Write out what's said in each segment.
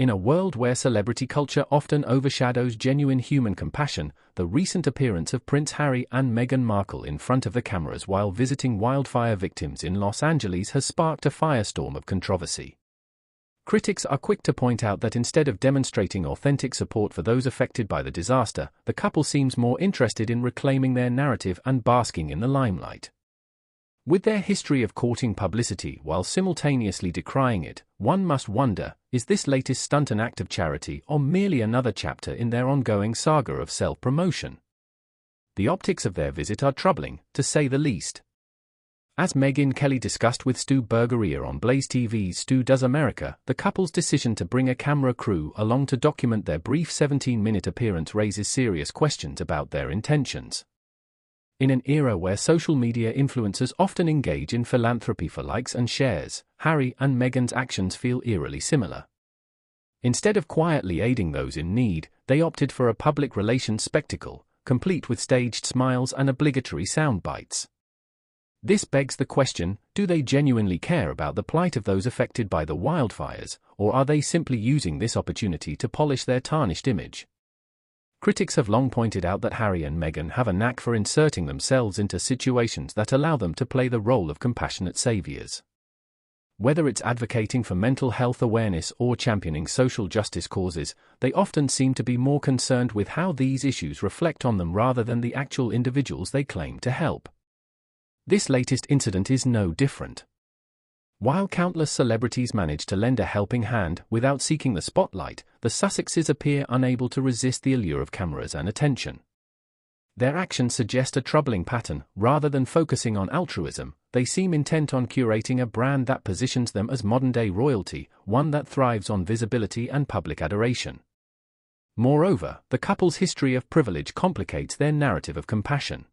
In a world where celebrity culture often overshadows genuine human compassion, the recent appearance of Prince Harry and Meghan Markle in front of the cameras while visiting wildfire victims in Los Angeles has sparked a firestorm of controversy. Critics are quick to point out that instead of demonstrating authentic support for those affected by the disaster, the couple seems more interested in reclaiming their narrative and basking in the limelight. With their history of courting publicity while simultaneously decrying it, one must wonder, is this latest stunt an act of charity or merely another chapter in their ongoing saga of self-promotion? The optics of their visit are troubling, to say the least. As Megyn Kelly discussed with Burguiere on Blaze TV's Stu Does America, the couple's decision to bring a camera crew along to document their brief 17-minute appearance raises serious questions about their intentions. In an era where social media influencers often engage in philanthropy for likes and shares, Harry and Meghan's actions feel eerily similar. Instead of quietly aiding those in need, they opted for a public relations spectacle, complete with staged smiles and obligatory sound bites. This begs the question, do they genuinely care about the plight of those affected by the wildfires, or are they simply using this opportunity to polish their tarnished image? Critics have long pointed out that Harry and Meghan have a knack for inserting themselves into situations that allow them to play the role of compassionate saviors. Whether it's advocating for mental health awareness or championing social justice causes, they often seem to be more concerned with how these issues reflect on them rather than the actual individuals they claim to help. This latest incident is no different. While countless celebrities manage to lend a helping hand without seeking the spotlight, the Sussexes appear unable to resist the allure of cameras and attention. Their actions suggest a troubling pattern. Rather than focusing on altruism, they seem intent on curating a brand that positions them as modern-day royalty, one that thrives on visibility and public adoration. Moreover, the couple's history of privilege complicates their narrative of compassion.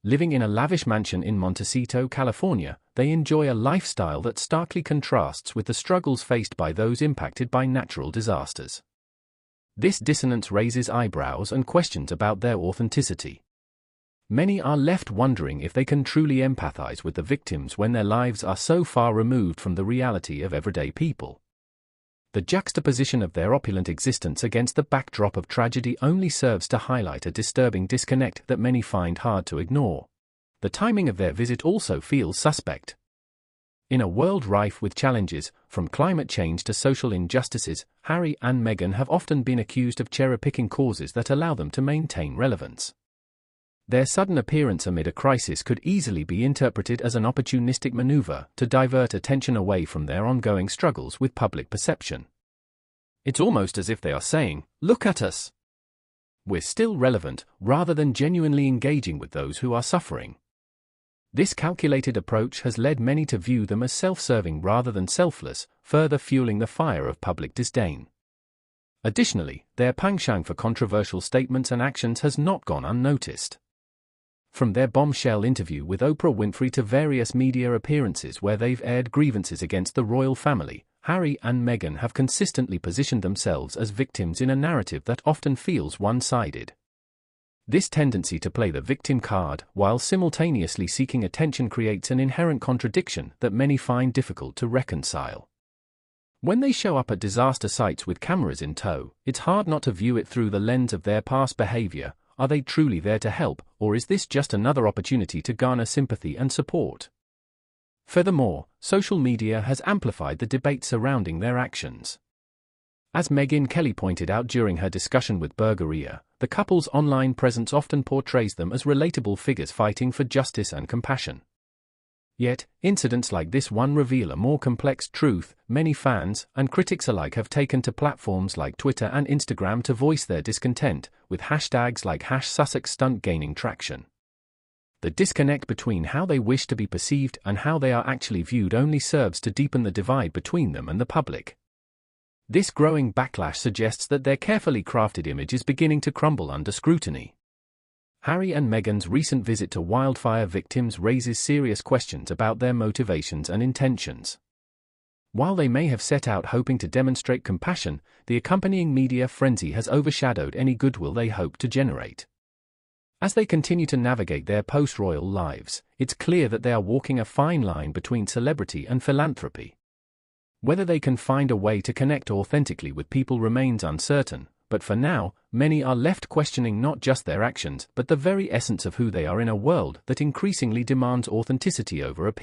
Living in a lavish mansion in Montecito, California, they enjoy a lifestyle that starkly contrasts with the struggles faced by those impacted by natural disasters. This dissonance raises eyebrows and questions about their authenticity. Many are left wondering if they can truly empathize with the victims when their lives are so far removed from the reality of everyday people. The juxtaposition of their opulent existence against the backdrop of tragedy only serves to highlight a disturbing disconnect that many find hard to ignore. The timing of their visit also feels suspect. In a world rife with challenges, from climate change to social injustices, Harry and Meghan have often been accused of cherry-picking causes that allow them to maintain relevance. Their sudden appearance amid a crisis could easily be interpreted as an opportunistic maneuver to divert attention away from their ongoing struggles with public perception. It's almost as if they are saying, "Look at us. We're still relevant," rather than genuinely engaging with those who are suffering. This calculated approach has led many to view them as self-serving rather than selfless, further fueling the fire of public disdain. Additionally, their penchant for controversial statements and actions has not gone unnoticed. From their bombshell interview with Oprah Winfrey to various media appearances where they've aired grievances against the royal family, Harry and Meghan have consistently positioned themselves as victims in a narrative that often feels one-sided. This tendency to play the victim card while simultaneously seeking attention creates an inherent contradiction that many find difficult to reconcile. When they show up at disaster sites with cameras in tow, it's hard not to view it through the lens of their past behavior. Are they truly there to help, or is this just another opportunity to garner sympathy and support? Furthermore, social media has amplified the debate surrounding their actions. As Megyn Kelly pointed out during her discussion with Burguiere, the couple's online presence often portrays them as relatable figures fighting for justice and compassion. Yet, incidents like this one reveal a more complex truth. Many fans and critics alike have taken to platforms like Twitter and Instagram to voice their discontent, with hashtags like #SussexStunt gaining traction. The disconnect between how they wish to be perceived and how they are actually viewed only serves to deepen the divide between them and the public. This growing backlash suggests that their carefully crafted image is beginning to crumble under scrutiny. Harry and Meghan's recent visit to wildfire victims raises serious questions about their motivations and intentions. While they may have set out hoping to demonstrate compassion, the accompanying media frenzy has overshadowed any goodwill they hope to generate. As they continue to navigate their post-royal lives, it's clear that they are walking a fine line between celebrity and philanthropy. Whether they can find a way to connect authentically with people remains uncertain, but for now, many are left questioning not just their actions but the very essence of who they are in a world that increasingly demands authenticity over appearance.